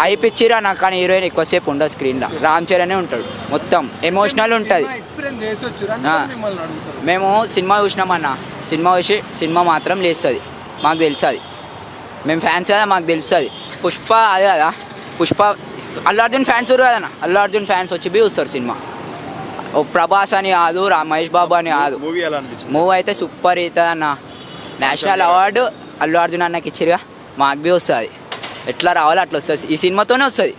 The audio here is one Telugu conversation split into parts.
అయిపిచ్చిరా నాకు, కానీ హీరోయిన్ ఎక్కువసేపు ఉండదు స్క్రీన్లో. రామ్ చరణే ఉంటాడు, మొత్తం ఎమోషనల్ ఉంటుంది. మేము సినిమా చూసినామన్న, సినిమా చూసి సినిమా మాత్రం లేస్తుంది, మాకు తెలుస్తుంది. మేము ఫ్యాన్స్ కదా, మాకు తెలుస్తుంది. పుష్ప అదే కదా, పుష్ప అల్లు అర్జున్ ఫ్యాన్స్ కదన్న, అల్లు అర్జున్ ఫ్యాన్స్ వచ్చి చూస్తారు సినిమా. ప్రభాస్ అని కాదు, మహేష్ బాబు అని కాదు. మూవీ అయితే సూపర్ అవుతుంది అన్న. నేషనల్ అవార్డు అల్లు అర్జున్ అన్నకి ఇచ్చిరుగా, మాకు వస్తుంది. ఎట్లా రావాలో అట్లా వస్తుంది. ఈ సినిమాతోనే వస్తుంది,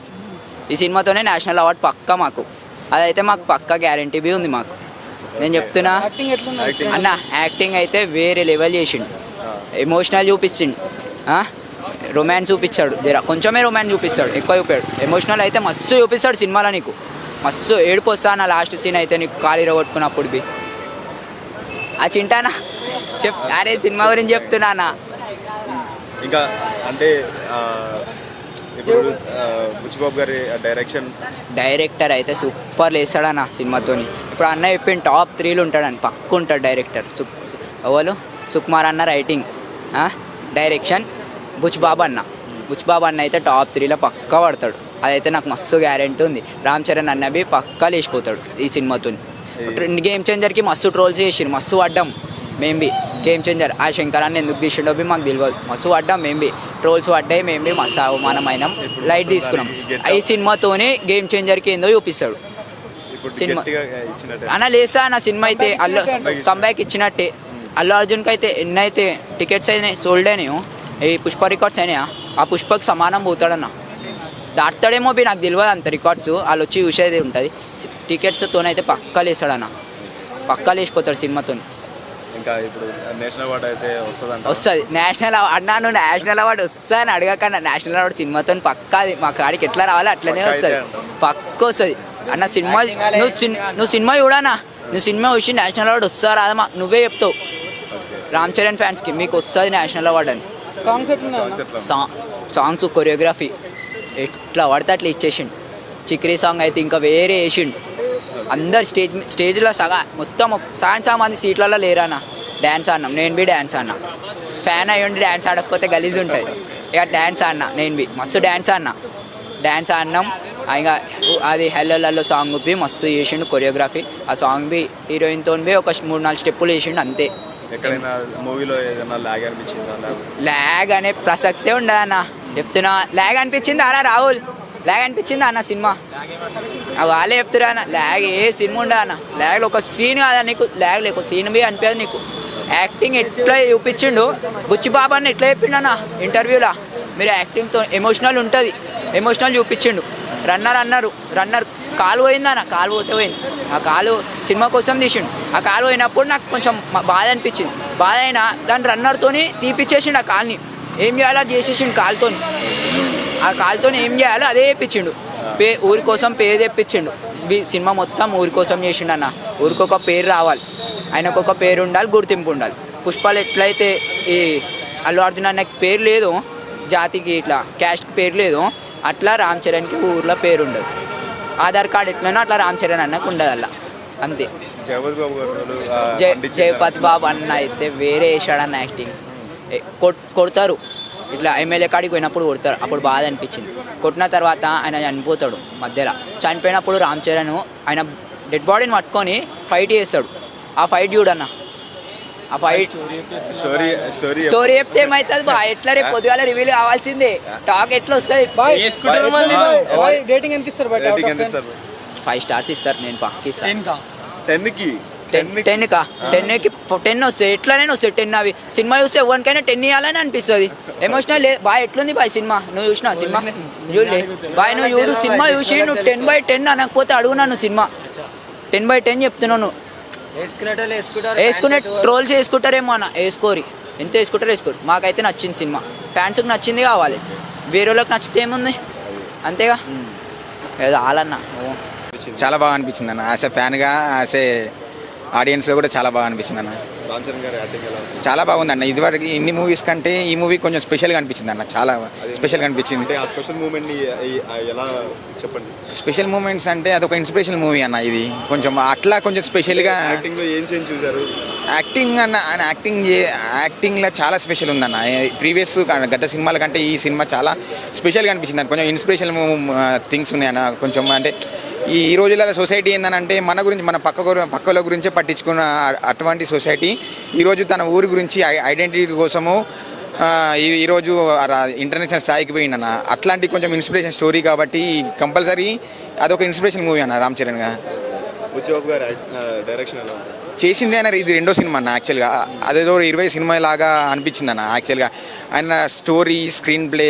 ఈ సినిమాతోనే నేషనల్ అవార్డు పక్కా మాకు. అదైతే మాకు పక్కా గ్యారంటీ ఉంది మాకు. నేను చెప్తున్నా అన్న, యాక్టింగ్ అయితే వేరే లెవెల్ చేసిండు. ఎమోషనల్ చూపించిండు, రొమాన్స్ చూపించాడు, కొంచెమే రొమాన్స్ చూపిస్తాడు, ఎక్కువ చూపాడు. ఎమోషనల్ అయితే మస్తు చూపిస్తాడు సినిమాలో. నీకు మస్తు ఏడుపు వస్తా అన్న లాస్ట్ సీన్ అయితే, నీకు ఖాళీ రగొట్టుకున్నప్పుడు ఆ చింటానా అరే సినిమా గురించి చెప్తున్నా. ఇంకా అంటే ఇప్పుడు బుచ్చిబాబు గారి డైరెక్టర్ అయితే సూపర్ లేస్తాడన్న సినిమాతోని. ఇప్పుడు అన్న చెప్పిన టాప్ 3లో ఉంటాడని, పక్కు ఉంటాడు డైరెక్టర్. ఎవరు సుకుమార్ అన్న రైటింగ్, డైరెక్షన్ బుచ్చిబాబు అన్న అయితే టాప్ 3లో పక్కా పడతాడు. అదైతే నాకు మస్తు గ్యారెంటీ ఉంది. రామ్ చరణ్ అన్నవి పక్కా లేచిపోతాడు ఈ సినిమాతో. గేమ్ చేంజర్కి మస్తు ట్రోల్స్ చేసిరు, మస్తు పడ్డాం మేము. గేమ్ చేంజర్ ఆ శంకరాన్ని ఎందుకు తీసిండో మాకు తెలియదు, మస్తు పడ్డాం మేము. ట్రోల్స్ పడ్డాయి, మేము మస్తు అవమానమైనాం, లైట్ తీసుకున్నాం. ఈ సినిమాతోనే గేమ్ చేంజర్కి ఏందో చూపిస్తాడు సినిమా అన్న. లేసా అన్న సినిమా అయితే అల్లు కంబ్యాక్ ఇచ్చినట్టే. అల్లు అర్జున్కి అయితే ఎన్నైతే టికెట్స్ అయినాయి, సోల్డ్ అయినాయో, ఈ పుష్ప రికార్డ్స్ అయినాయా, ఆ పుష్పకి సమానం పోతాడన్న. దాటుతాడేమో నాకు తెలియదు అంత రికార్డ్స్, వాళ్ళు వచ్చి చూసేది ఉంటుంది. టికెట్స్తోనైతే పక్కా లేస్తాడన్న, పక్కా లేచిపోతాడు సినిమాతో. ఇంకా ఇప్పుడు నేషనల్ అవార్డు అయితే వస్తుంది. నేషనల్ అన్నా, నువ్వు నేషనల్ అవార్డు వస్తా అని అడగకన్నా, నేషనల్ అవార్డు సినిమాతో పక్కా. మా కాడికి ఎట్లా రావాలో అట్లనే వస్తుంది, పక్క వస్తుంది అన్న. సినిమా నువ్వు సినిమా చూడనా, నువ్వు సినిమా చూసి నేషనల్ అవార్డు వస్తా రాదమ్మా నువ్వే చెప్తావు. రామ్ చరణ్ ఫ్యాన్స్కి మీకు వస్తుంది నేషనల్ అవార్డు అని. సాంగ్స్ కొరియోగ్రఫీ ఎట్లా పడితే అట్లా ఇచ్చేసిండు. చిక్రీ సాంగ్ అయితే ఇంకా వేరే వేసిండు. అందరు స్టేజ్లో మొత్తం సగం మంది సీట్లలో లేరన్న. డ్యాన్స్ ఆడినాం, నేను డ్యాన్స్ ఆడినా. ఫ్యాన్ అయ్యండి డ్యాన్స్ ఆడకపోతే గలీజ్ ఉంటుంది. ఇక డ్యాన్స్ ఆడినా, నేను మస్తు డ్యాన్స్ ఆడినాం. ఇంకా అది హెల్లో సాంగ్ మస్తు చేసిండు కొరియోగ్రఫీ. ఆ సాంగ్ హీరోయిన్తో ఒక 3-4 స్టెప్పులు వేసిండు అంతే. ల్యాగ్ అనే ప్రసక్తే ఉండదన్న, చెప్తున్నా. ల్యాగ్ అనిపించింది అలా రాహుల్, ల్యాగ్ అనిపించింది అన్న సినిమా. వాళ్ళే చెప్తురా అన్న, ల్యాగ్ ఏ సినిమా ఉండదు అన్న. ల్యాగ్లో ఒక సీన్ కాదా నీకు, ల్యాగ్ లేక సీన్ అనిపించదు నీకు. యాక్టింగ్ ఎట్లా చూపించిండు బుచ్చిబాబు అన్న, ఎట్లా చెప్పిండు అన్న ఇంటర్వ్యూలో. మీరు యాక్టింగ్తో ఎమోషనల్ ఉంటుంది, ఎమోషనల్ చూపించిండు. రన్నర్ కాలు పోయిందన్న, కాలు పోయింది. ఆ కాలు సినిమా కోసం తీసిండు. ఆ కాలు పోయినప్పుడు నాకు కొంచెం బాధ అనిపించింది. బాధ అయినా దాని రన్నర్తో తీపిచ్చేసిండు. ఆ కాల్ని ఏం చేయాలో చేసేసిండు కాలుతోని. ఆ కాలుతో ఏం చేయాలో అదే చెప్పించిండు. ఊరి కోసం పేరు తెప్పించిండు. సినిమా మొత్తం ఊరి కోసం చేసిండు అన్న. ఊరికొక పేరు రావాలి, ఆయనకు ఒక పేరు ఉండాలి, గుర్తింపు ఉండాలి. పుష్పాలు ఎట్లయితే ఈ అల్లు అర్జున్ అన్నకి పేరు లేదు, జాతికి ఇట్లా క్యాస్ట్కి పేరు లేదు, అట్లా రామ్ చరణ్కి ఊర్లో పేరు ఉండదు. ఆధార్ కార్డు ఎట్లనో అట్లా రామ్ చరణ్ అన్నకు ఉండదు అలా, అంతే. జయపతి బాబు అన్న అయితే వేరే వేసాడన్న. యాక్టింగ్ కొడతారు, ఇట్లా ఎమ్మెల్యే కాడికి పోయినప్పుడు కొడతారు, అప్పుడు బాధ అనిపించింది. కొట్టిన తర్వాత ఆయన చనిపోతాడు. మధ్యలో చనిపోయినప్పుడు రామ్ చరణ్ ఆయన డెడ్ బాడీని పట్టుకొని ఫైట్ చేస్తాడు. ఆ ఫైట్ చూడన్న, ఆ ఫైట్ స్టోరీ చెప్తే ఏమవుతుంది బా, ఎట్లా రేపు పొద్దుగాల రివీల్ కావాల్సిందే. టాక్ ఎట్లా వస్తుంది. 5 స్టార్స్ ఇస్తారు, నేను పక్కి ఇస్తాను. 10కి 10 వస్తాయి, ఎట్లనే వస్తాయి 10. అవి సినిమా చూస్తే ఎవరికైనా 10 ఇవ్వాలని అనిపిస్తుంది. ఎమోషనల్ బాయ్ ఎట్లుంది బాయ్ సినిమా, నువ్వు చూసినా సినిమా చూడలే బాయ్, నువ్వు చూడు సినిమా చూసి నువ్వు 10/10 అనకపోతే అడుగున్నాను. సినిమా 10/10 చెప్తున్నావు. నువ్వు వేసుకునే ట్రోల్స్ వేసుకుంటారేమో అన్న, వేసుకోరి, ఎంత వేసుకోరు. మాకైతే నచ్చింది సినిమా, ఫ్యాన్స్కి నచ్చింది కావాలి, వేరే వాళ్ళకి నచ్చితే ఏముంది, అంతేగా. ఏదో ఆలన్న చాలా బాగా అనిపించింది అన్న. యాజ్ ఎ ఫ్యాన్గా, యాజ్ ఏ ఆడియన్స్గా కూడా చాలా బాగా అనిపించింది అన్న. రామ్ చరణ్ గారి యాక్టింగ్ ఎలా ఉంది? చాలా బాగుందన్న. ఇదివరకు ఇన్ని మూవీస్ కంటే ఈ మూవీ కొంచెం స్పెషల్గా అనిపించింది అన్న, చాలా స్పెషల్గా అనిపించింది. అంటే ఆ స్పెషల్ మూమెంట్ని ఎలా చెప్పండి? స్పెషల్ మూమెంట్స్ అంటే అదొక ఇన్స్పిరేషనల్ మూవీ అన్న. ఇది కొంచెం అట్లా కొంచెం స్పెషల్గా యాక్టింగ్లో ఏం చేంజ్ చూసారు? యాక్టింగ్ అన్న, ఆయన యాక్టింగ్లో చాలా స్పెషల్ ఉందన్న. ప్రీవియస్ గత సినిమాల కంటే ఈ సినిమా చాలా స్పెషల్గా అనిపించింది అన్న. కొంచెం ఇన్స్పిరేషనల్ థింగ్స్ ఉన్నాయన్న. కొంచెం అంటే ఈ రోజులలో సొసైటీ ఏంటంటే మన గురించి, మన పక్కల గురించే పట్టించుకున్న అటువంటి సొసైటీ ఈరోజు తన ఊరి గురించి ఐడెంటిటీ కోసము ఈరోజు ఇంటర్నేషనల్ స్థాయికి పోయిందన్న. అట్లాంటి కొంచెం ఇన్స్పిరేషన్ స్టోరీ కాబట్టి కంపల్సరీ అదొక ఇన్స్పిరేషన్ మూవీ అన్న రామ్ చరణ్ గారు. బుచ్చిబాబు గారి డైరెక్షన్ ఎలా ఉంది? చేసింది ఆయన ఇది రెండో సినిమా అన్న. యాక్చువల్గా అదేదో 20 సినిమా లాగా అనిపించింది అన్న. యాక్చువల్గా ఆయన story, screen play,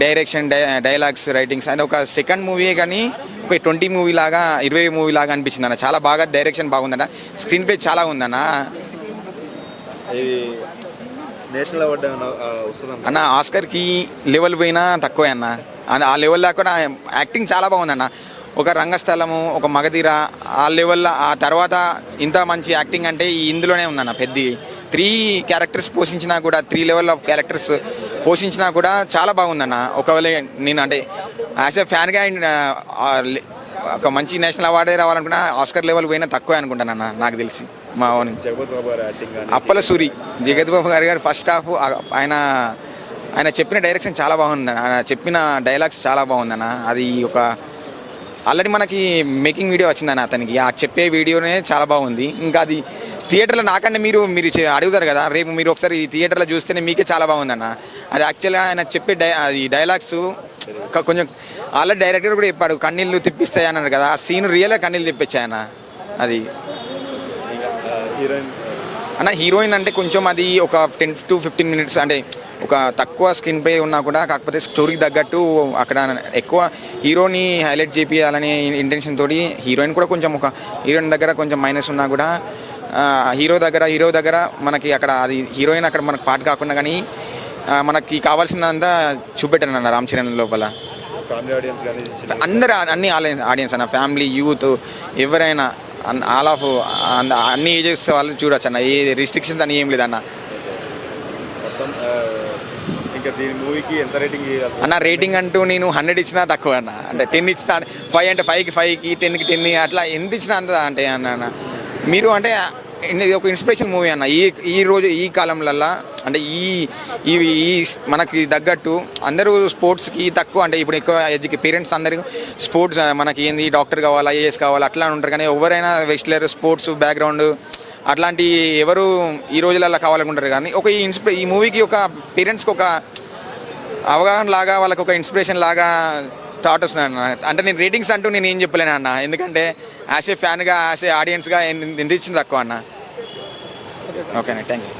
direction, dialogues, writings అది ఒక సెకండ్ మూవీ కానీ ఒక 20 మూవీ లాగా, 20 మూవీ లాగా అనిపించింది అన్న. చాలా బాగా డైరెక్షన్ బాగుందన్న, స్క్రీన్ ప్లే చాలా ఉందన్న. ఇది నేషనల్ అవార్డు వస్తుందన్న. అన్న ఆస్కర్కి లెవెల్ పోయినా తక్కువే అన్న. ఆ లెవెల్ దాకా కూడా యాక్టింగ్ చాలా బాగుందన్న. ఒక రంగస్థలము, ఒక మగధీర ఆ లెవెల్లో, ఆ తర్వాత ఇంత మంచి యాక్టింగ్ అంటే ఇందులోనే ఉందన్న. పెద్ద 3 క్యారెక్టర్స్ పోషించినా కూడా, 3 లెవెల్ ఆఫ్ క్యారెక్టర్స్ పోషించినా కూడా చాలా బాగుందన్న. ఒకవేళ నేను అంటే యాజ్ ఎ ఫ్యాన్గా ఒక మంచి నేషనల్ అవార్డే రావాలనుకున్నా ఆస్కర్ లెవెల్ పోయినా తక్కువే అనుకుంటానన్న నాకు తెలిసి. మా ఓన్ జగపతి బాబు గారి యాక్టింగ్, అప్పల సూరి, జగత్ బాబు గారు ఫస్ట్ హాఫ్ ఆయన చెప్పిన డైరెక్షన్ చాలా బాగుందన్న. ఆయన చెప్పిన డైలాగ్స్ చాలా బాగుందన్న. అది ఒక ఆల్రెడీ మనకి మేకింగ్ వీడియో వచ్చిందన్న అతనికి. ఆ చెప్పే వీడియోనే చాలా బాగుంది. ఇంకా అది థియేటర్లో నాకంటే మీరు అడుగుతారు కదా, రేపు మీరు ఒకసారి థియేటర్లో చూస్తేనే మీకే చాలా బాగుందన్న. అది యాక్చువల్గా ఆయన చెప్పే అది డైలాగ్స్ కొంచెం ఆల్రెడీ డైరెక్టర్ కూడా చెప్పాడు, కన్నీళ్ళు తిప్పిస్తాయి అన్నారు కదా. ఆ సీన్ రియల్గా కన్నీళ్ళు తెప్పించాయన్న. అది హీరోయిన్ అన్న, హీరోయిన్ అంటే కొంచెం అది ఒక 10 to 15 మినిట్స్ అంటే ఒక తక్కువ స్క్రీన్ ప్లే ఉన్నా కూడా, కాకపోతే స్టోరీకి తగ్గట్టు అక్కడ ఎక్కువ హీరోని హైలైట్ చేయాలనే ఇంటెన్షన్ తోటి హీరోయిన్ కూడా కొంచెం, ఒక హీరోయిన్ దగ్గర కొంచెం మైనస్ ఉన్నా కూడా హీరో దగ్గర మనకి అక్కడ అది హీరోయిన్ అక్కడ మనకు పాట కాకుండా కానీ మనకి కావాల్సిందంతా చూపెట్టాను అన్న రామ్ చరణ్ లోపల. ఫ్యామిలీ ఆడియన్స్ కానీ అందరూ అన్ని ఆడియన్స్ అన్న, ఫ్యామిలీ, యూత్, ఎవరైనా ఆల్ ఆఫ్ అన్ని ఏజెస్ వాళ్ళు చూడొచ్చు అన్న. ఏ రిస్ట్రిక్షన్స్ అని ఏం లేదన్న. మొత్తం ఇంకా దీని మూవీకి ఎంత రేటింగ్ అన్న? రేటింగ్ అంటూ నేను 100 ఇచ్చినా తక్కువ అన్న. అంటే 10 ఇచ్చినా, 5 అంటే 5కి 5కి, 10కి 10 అట్లా ఎంత ఇచ్చినా అంత అంటే అన్న. మీరు అంటే ఇది ఒక ఇన్స్పిరేషన్ మూవీ అన్న. ఈ రోజు ఈ కాలంలల్లో అంటే ఈ మనకి తగ్గట్టు అందరూ స్పోర్ట్స్కి తక్కువ, అంటే ఇప్పుడు ఎక్కువ పేరెంట్స్ అందరూ స్పోర్ట్స్ మనకి ఏంది డాక్టర్ కావాలా, ఐఏఎస్ కావాలా అట్లా ఉంటారు. కానీ ఎవరైనా వెస్ట్లర్ స్పోర్ట్స్ బ్యాక్గ్రౌండ్ అట్లాంటి ఎవరు ఈ రోజులలో కావాలనుకుంటారు. కానీ ఒక ఈ మూవీకి ఒక పేరెంట్స్కి ఒక అవగాహన లాగా, వాళ్ళకి ఒక ఇన్స్పిరేషన్ లాగా థాట్ వస్తుంది అన్న. అంటే నేను రేటింగ్స్ అంటూ నేను ఏం చెప్పలేను అన్న, ఎందుకంటే యాజ్ ఏ ఫ్యాన్గా, యాజ్ ఏ ఆడియన్స్గా ఎంత ఇచ్చింది తక్కువ అన్న. ఓకేనా, థ్యాంక్ యూ.